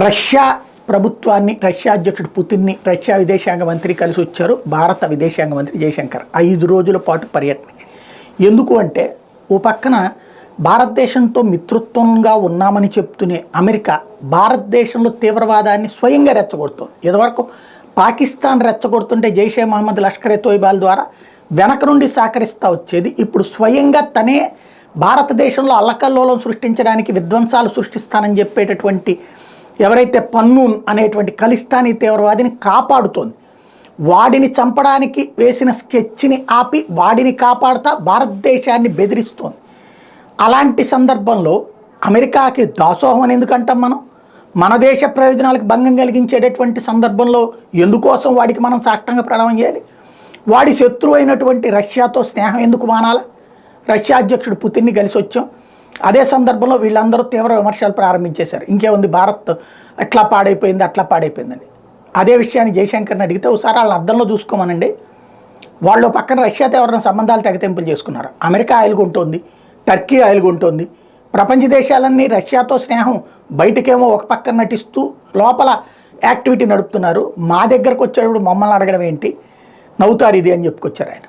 Russia ప్రభుత్వాన్ని, Russia అధ్యక్షుడు పుతిన్ని, Russia విదేశాంగ మంత్రి కలిసి వచ్చారు. భారత విదేశాంగ మంత్రి జయశంకర్ 5 రోజుల పాటు పర్యటన. ఎందుకు అంటే ఓ పక్కన భారతదేశంతో మిత్రత్వంగా ఉన్నామని చెప్తూనే అమెరికా భారతదేశంలో తీవ్రవాదాన్ని స్వయంగా రెచ్చగొడుతోంది. ఇదివరకు పాకిస్తాన్ రెచ్చగొడుతుంటే జైషే మహమ్మద్, లష్కరే తోయిబాల్ ద్వారా వెనక నుండి సహకరిస్తూ వచ్చేది. ఇప్పుడు స్వయంగా తనే భారతదేశంలో అల్లకల్లోలం సృష్టించడానికి, విధ్వంసాలు సృష్టిస్తానని చెప్పేటటువంటి ఎవరైతే పన్నూన్ అనేటువంటి ఖలిస్తానీ తీవ్రవాదిని కాపాడుతోంది. వాడిని చంపడానికి వేసిన స్కెచ్ని ఆపి వాడిని కాపాడుతా భారతదేశాన్ని బెదిరిస్తోంది. అలాంటి సందర్భంలో అమెరికాకి దాసోహం అని ఎందుకంటాం మనం? మన దేశ ప్రయోజనాలకు భంగం కలిగించేటటువంటి సందర్భంలో ఎందుకోసం వాడికి మనం సాష్టంగా ప్రణామం చేయాలి? వాడి శత్రువు అయినటువంటి రష్యాతో స్నేహం ఎందుకు మానాలా? రష్యా అధ్యక్షుడు పుతిన్ని కలిసి వచ్చాం. అదే సందర్భంలో వీళ్ళందరూ తీవ్ర విమర్శలు ప్రారంభించేశారు. ఇంకేముంది, భారత్ అట్లా పాడైపోయిందని. అదే విషయాన్ని జయశంకర్ని అడిగితే ఒకసారి వాళ్ళని అద్దంలో చూసుకోమనండి. వాళ్ళు పక్కన రష్యాతో ఎవరైనా సంబంధాలు తెగతెంపులు చేసుకున్నారు. అమెరికా ఆయిల్ కొంటోంది, టర్కీ ఆయిల్ కొంటోంది. ప్రపంచ దేశాలన్నీ రష్యాతో స్నేహం బయటకేమో ఒక పక్కన నటిస్తూ లోపల యాక్టివిటీ నడుపుతున్నారు. మా దగ్గరకు వచ్చేటప్పుడు మమ్మల్ని అడగడం ఏంటి, నవ్వుతారు ఇది అని చెప్పుకొచ్చారు ఆయన.